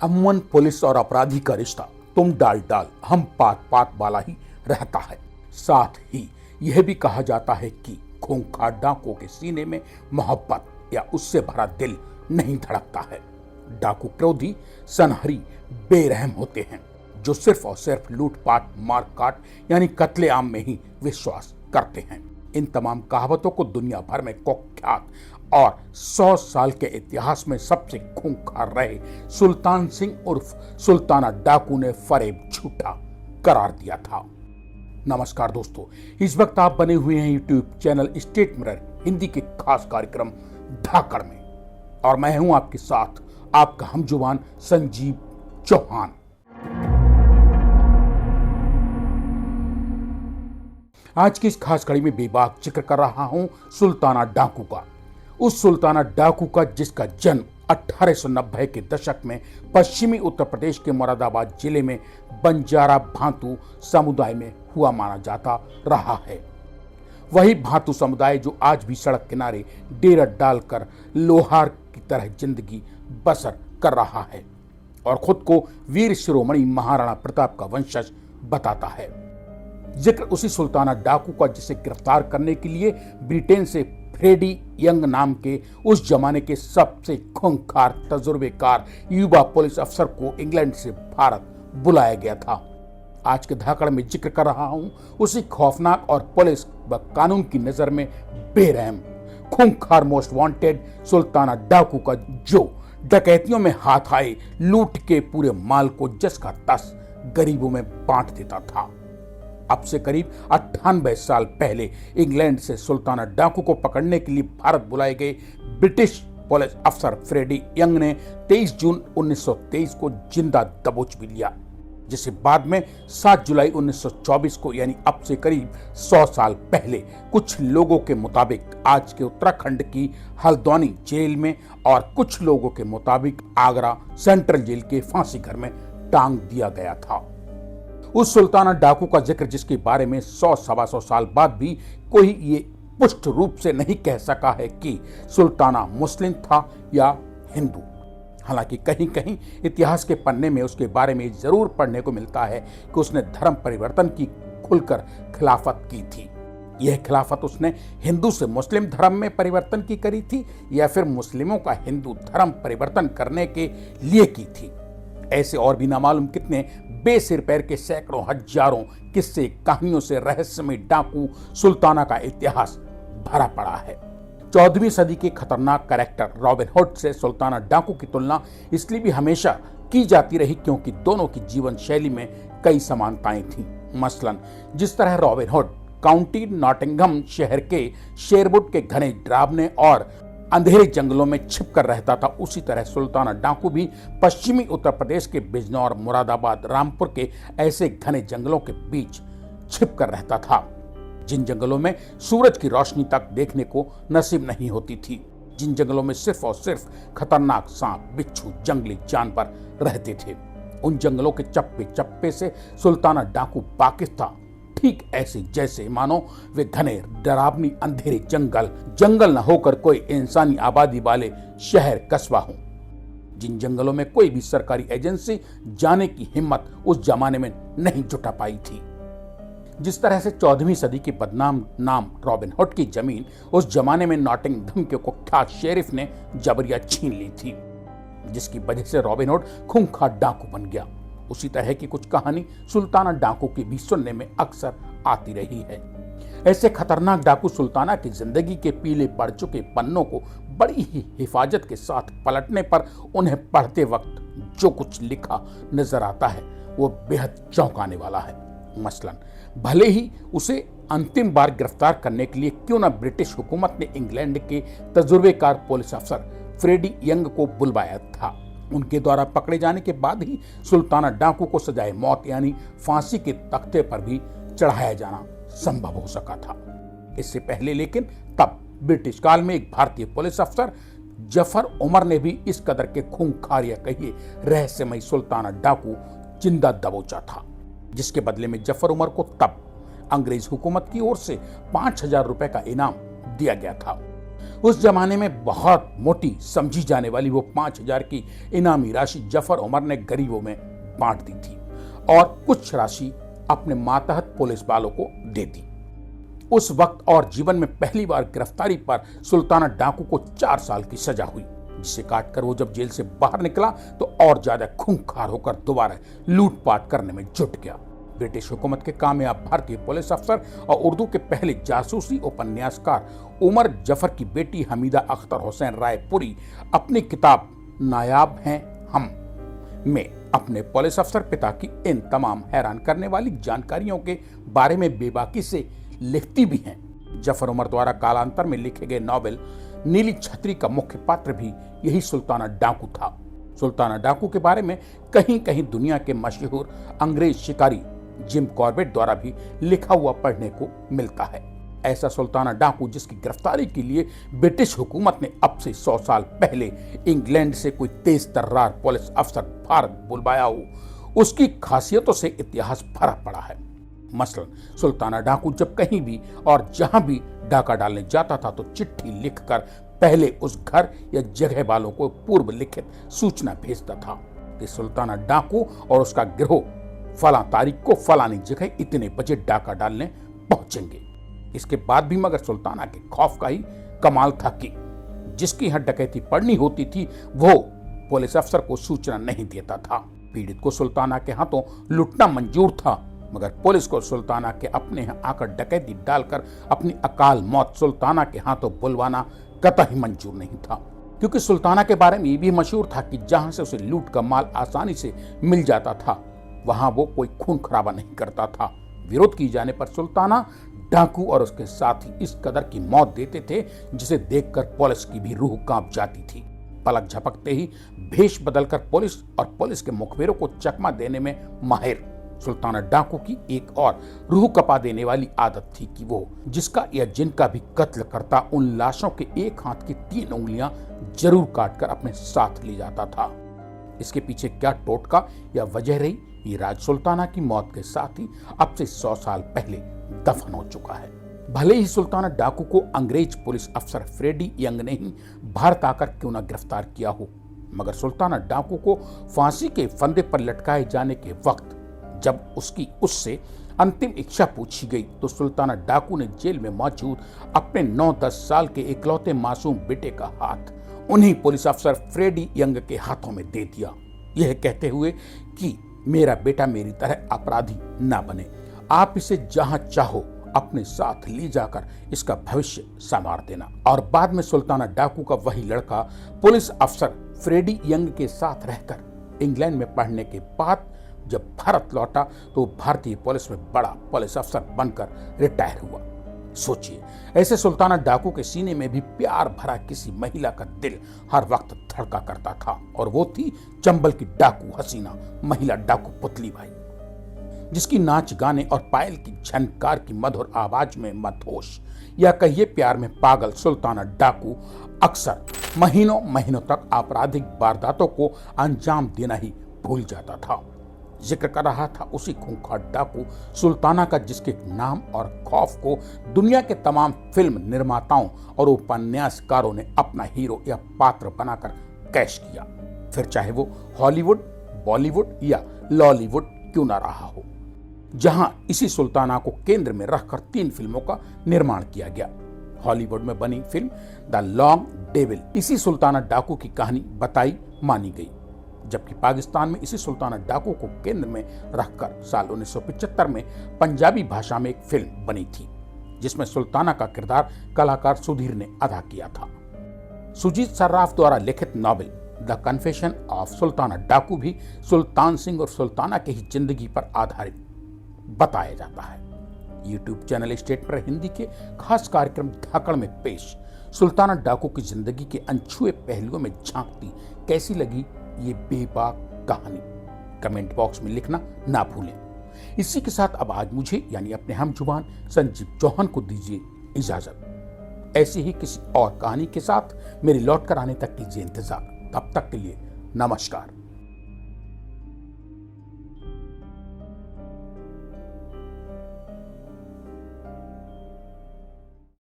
अमूमन पुलिस और अपराधी का रिश्ता तुम डाल डाल हम पात पात वाला ही रहता है। साथ ही यह भी कहा जाता है कि खूंखार डाकुओं के सीने में मोहब्बत या उससे भरा दिल नहीं धड़कता है। डाकू क्रोधी, सनहरी, बेरहम होते हैं जो सिर्फ और सिर्फ लूटपाट, मार काट यानी कत्लेआम में ही विश्वास करते हैं। इन तमाम कहावतों को दुनिया भर में कुख्यात और 100 साल के इतिहास में सबसे खूंखार रहे सुल्तान सिंह उर्फ सुल्ताना डाकू ने फरेब झूठा करार दिया था। नमस्कार दोस्तों, इस वक्त आप बने हुए हैं YouTube channel state mirror Hindi के खास कार्यक्रम धाकड़ में, और मैं हूं आपके साथ आपका हमजुबान संजीव चौहान। आज की इस खास कड़ी में बेबाक जिक्र कर रहा हूं सुल्ताना डाकू का, उस सुल्ताना डाकू का जिसका जन्म 1890 के दशक में पश्चिमी उत्तर प्रदेश के मुरादाबाद जिले में बंजारा भांतु समुदाय में हुआ माना जाता रहा है। वही भांतु समुदाय जो आज भी सड़क किनारे डेरा डालकर लोहार की तरह जिंदगी बसर कर रहा है और खुद को वीर शिरोमणि महाराणा प्रताप का वंशज बताता है। जिक्र उसी सुल्ताना डाकू का जिसे गिरफ्तार करने के लिए ब्रिटेन से फ्रेडी यंग नाम के उस जमाने के सबसे खूंखार तजुर्बेकार युवा पुलिस अफसर को इंग्लैंड से भारत बुलाया गया था। आज के धाकड़ में जिक्र कर रहा हूं उसी खौफनाक और पुलिस व कानून की नजर में बेरहम खूंखार मोस्ट वांटेड सुल्ताना डाकू का, जो डकैतियों में हाथ आए लूट के पूरे माल को जस का तस गरीबों में बांट देता था। अब से करीब 98 साल पहले इंग्लैंड से सुल्ताना डाकू को पकड़ने के लिए भारत बुलाए गए ब्रिटिश पुलिस अफसर फ्रेडी यंग ने 23 जून 1923 को जिंदा दबोच भी लिया, जिसे बाद में 7 जुलाई 1924 को यानी अब से करीब 100 साल पहले कुछ लोगों के मुताबिक आज के उत्तराखंड की हल्द्वानी जेल में और कुछ लोगों के मुताबिक आगरा सेंट्रल जेल के फांसी घर में टांग दिया गया था। उस सुल्ताना डाकू का जिक्र जिसके बारे में 100-125 साल बाद भी कोई ये पुष्ट रूप से नहीं कह सका है कि सुल्ताना मुस्लिम था या हिंदू। हालांकि कहीं कहीं इतिहास के पन्ने में उसके बारे में जरूर पढ़ने को मिलता है कि उसने धर्म परिवर्तन की खुलकर खिलाफत की थी। यह खिलाफत उसने हिंदू से मुस्लिम धर्म में परिवर्तन की करी थी या फिर मुस्लिमों का हिंदू धर्म परिवर्तन करने के लिए की थी। ऐसे और भी नामालूम कितने बेसिर पैर के सैकड़ों हजारों किस्से कहानियों से रहस्यमय डाकू सुल्ताना का इतिहास भरा पड़ा है। 14वीं सदी के खतरनाक कैरेक्टर रॉबिन हुड से सुल्ताना डाकू की तुलना इसलिए भी हमेशा की जाती रही क्योंकि दोनों की जीवन शैली में कई समानताएं थीं। मसलन जिस तरह रॉबिन हुड काउंटी नॉटिंघम शहर के शेरवुड के घने डरावने और अंधेरे जंगलों में छिपकर रहता था, उसी तरह सुल्ताना डाकू भी पश्चिमी उत्तर प्रदेश के बिजनौर, मुरादाबाद, रामपुर के ऐसे घने जंगलों के बीच छिपकर रहता था जिन जंगलों में सूरज की रोशनी तक देखने को नसीब नहीं होती थी, जिन जंगलों में सिर्फ और सिर्फ खतरनाक सांप, बिच्छू, जंगली जानवर रहते थे। उन जंगलों के चप्पे चप्पे से सुल्ताना डाकू वाकिफ था, ठीक ऐसे जैसे मानो वे घने डरावनी अंधेरे जंगल न होकर कोई इंसानी आबादी वाले शहर कस्बा हों, जिन जंगलों में कोई भी सरकारी एजेंसी जाने की हिम्मत उस जमाने में नहीं जुटा पाई थी। जिस तरह से 14वीं सदी के बदनाम नाम रॉबिन हुड की जमीन उस जमाने में नॉटिंघम के कुख्यात शेरिफ ने जबरिया छीन ली थी, जिसकी वजह से रॉबिन हुड खूंखार डाकू बन गया, उसी तरह की कुछ कहानी सुल्ताना डाकू की भी सुनने में अक्सर आती रही है। ऐसे खतरनाक डाकू सुल्ताना की जिंदगी के पीले पड़ चुके पन्नों को बड़ी ही हिफाजत के साथ पलटने पर उन्हें पढ़ते वक्त जो कुछ लिखा नजर आता है वो बेहद चौंकाने वाला है। मसलन भले ही उसे अंतिम बार गिरफ्तार करने के लिए क्यों न ब्रिटिश हुकूमत ने इंग्लैंड के तजुर्बेकार पुलिस अफसर फ्रेडी यंग को बुलवाया था, उनके द्वारा पकड़े जाने के बाद ही सुल्ताना डाकू को सजाए मौत यानी फांसी के तख्ते पर भी चढ़ाया जाना संभव हो सका था। इससे पहले लेकिन तब ब्रिटिश काल में एक भारतीय पुलिस अफसर जफर उमर ने भी इस कदर के खूंखार या कहिए रहस्यमय सुल्ताना डाकू जिंदा दबोचा था, जिसके बदले में जफर उमर को तब अंग्रेज हुकूमत की ओर से 5000 रुपए का इनाम दिया गया था। उस जमाने में बहुत मोटी समझी जाने वाली वो 5,000 की इनामी राशि जफर उमर ने गरीबों में बांट दी थी और कुछ राशि अपने मातहत पुलिस वालों को दे दी। उस वक्त और जीवन में पहली बार गिरफ्तारी पर सुल्ताना डाकू को 4 साल की सजा हुई, जिसे काटकर वो जब जेल से बाहर निकला तो और ज्यादा खूंखार होकर दोबारा लूटपाट करने में जुट गया। ब्रिटिश हुकूमत के कामयाब भारतीय पुलिस अफसर और उर्दू के पहले जासूसी उपन्यासकार उमर जफर की बेटी हमीदा अख्तर हुसैन रायपुरी अपनी किताब नायाब हैं हम में अपने पुलिस अफसर पिता की इन तमाम हैरान करने वाली जानकारियों के बारे में बेबाकी से लिखती भी हैं। जफर उमर द्वारा कालांतर में लिखे गए नॉवेल नीली छतरी का मुख्य पात्र भी यही सुल्ताना डाकू था। सुल्ताना डाकू के बारे में कहीं कहीं दुनिया के मशहूर अंग्रेज शिकारी जिम कॉर्बेट द्वारा भी लिखा हुआ पढ़ने को मिलता है। ऐसा सुल्ताना डाकू जिसकी गिरफ्तारी के लिए ब्रिटिश हुकूमत ने अब से 100 साल पहले इंग्लैंड से कोई तेज तर्रार पुलिस अफसर भारत बुलवाया हो, उसकी खासियतों से इतिहास भरा पड़ा है। मसलन सुल्ताना डाकू जब कहीं भी और जहां भी डाका डालने जाता था तो चिट्ठी लिखकर पहले उस घर या जगह वालों को पूर्व लिखित सूचना भेजता था कि सुल्ताना डाकू और उसका गिरोह फला तारीख को फलानी जगह इतने बजे डाका डालने पहुंचेंगे। इसके बाद भी मगर सुल्ताना के खौफ का ही कमाल था कि जिसकी यहाँ डकैती पड़नी होती थी वो पुलिस अफसर को सूचना नहीं देता था। पीड़ित को सुल्ताना के हाथों लुटना मंजूर था, मगर पुलिस को सुल्ताना के अपने यहाँ आकर डकैती डालकर अपनी अकाल मौत सुल्ताना के हाथों बुलवाना कतई मंजूर नहीं था, क्योंकि सुल्ताना के बारे में ये भी मशहूर था कि जहां से उसे लूट का माल आसानी से मिल जाता था वहां वो कोई खून खराबा नहीं करता था। विरोध की जाने पर सुल्ताना डाकू और उसके साथी इस कदर की मौत देते थे जिसे देखकर पुलिस की भी रूह कांप जाती थी। पलक झपकते ही भेष बदलकर पुलिस और पुलिस के मुखबिरों को चकमा देने में माहिर सुल्ताना डाकू की एक और रूह कपा देने वाली आदत थी कि वो जिसका या जिनका भी कत्ल करता उन लाशों के एक हाथ की 3 उंगलियां जरूर काटकर अपने साथ ले जाता था। इसके पीछे क्या टोटका या वजह रही, ये राज सुल्ताना की मौत के साथ ही अब से 100 साल पहले दफन हो चुका है। भले ही सुल्ताना डाकू को अंग्रेज पुलिस अफसर फ्रेडी यंग ने ही भारत आकर क्यों न गिरफ्तार किया हो, मगर सुल्ताना डाकू को फांसी के फंदे पर लटकाए जाने के वक्त जब उसकी उससे अंतिम इच्छा पूछी गई तो सुल्ताना डाकू ने जेल में मौजूद अपने 9-10 साल के इकलौते मासूम बेटे का हाथ उन्हीं पुलिस अफसर फ्रेडी यंग के हाथों में दे दिया, यह कहते हुए कि मेरा बेटा मेरी तरह अपराधी ना बने, आप इसे जहां चाहो अपने साथ ले जाकर इसका भविष्य संवार देना। और बाद में सुल्ताना डाकू का वही लड़का पुलिस अफसर फ्रेडी यंग के साथ रहकर इंग्लैंड में पढ़ने के बाद जब भारत लौटा तो भारतीय पुलिस में बड़ा पुलिस अफसर बनकर रिटायर हुआ। सोचिए, ऐसे सुल्ताना डाकू के सीने में भी प्यार भरा किसी महिला का दिल हर वक्त धड़का करता था, और वो थी चंबल की डाकू हसीना महिला डाकू पुतली बाई, जिसकी नाच गाने और पायल की झनकार की मधुर आवाज में मदहोश या कहिए प्यार में पागल सुल्ताना डाकू अक्सर महीनों महीनों तक आपराधिक वारदातों को अंजाम देना ही भूल जाता था। जिक्र कर रहा था उसी खूंखार डाकू सुल्ताना का, जिसके नाम और खौफ को दुनिया के तमाम फिल्म निर्माताओं और उपन्यासकारों ने अपना हीरो या पात्र बनाकर कैश किया, फिर चाहे वो हॉलीवुड, बॉलीवुड या लॉलीवुड क्यों ना रहा हो, जहां इसी सुल्ताना को केंद्र में रखकर 3 फिल्मों का निर्माण किया गया। हॉलीवुड में बनी फिल्म द लॉन्ग डेविल इसी सुल्ताना डाकू की कहानी बताई मानी गई, जबकि पाकिस्तान में इसी सुल्ताना डाकू को केंद्र में रखकर साल 1975 में पंजाबी भाषा में एक फिल्म बनी थी, जिसमें सुल्ताना का किरदार कलाकार सुधीर ने अदा किया था। सुजीत सर्राफ द्वारा लिखित novel the confession of Sultana डाकू भी सुल्तान सिंह और सुल्ताना की ही जिंदगी पर आधारित बताया जाता है। यूट्यूब चैनल स्टेट पर हिंदी के खास कार्यक्रम धाकड़ में पेश सुल्ताना डाकू की जिंदगी के अनछुए पहलुओं में झांकती कैसी लगी ये बेबाक कहानी, कमेंट बॉक्स में लिखना ना भूलें। इसी के साथ अब आज मुझे यानी अपने हम जुबान संजीव चौहान को दीजिए इजाजत। ऐसी ही किसी और कहानी के साथ मेरे लौट कर आने तक कीजिए इंतजार। तब तक के लिए नमस्कार।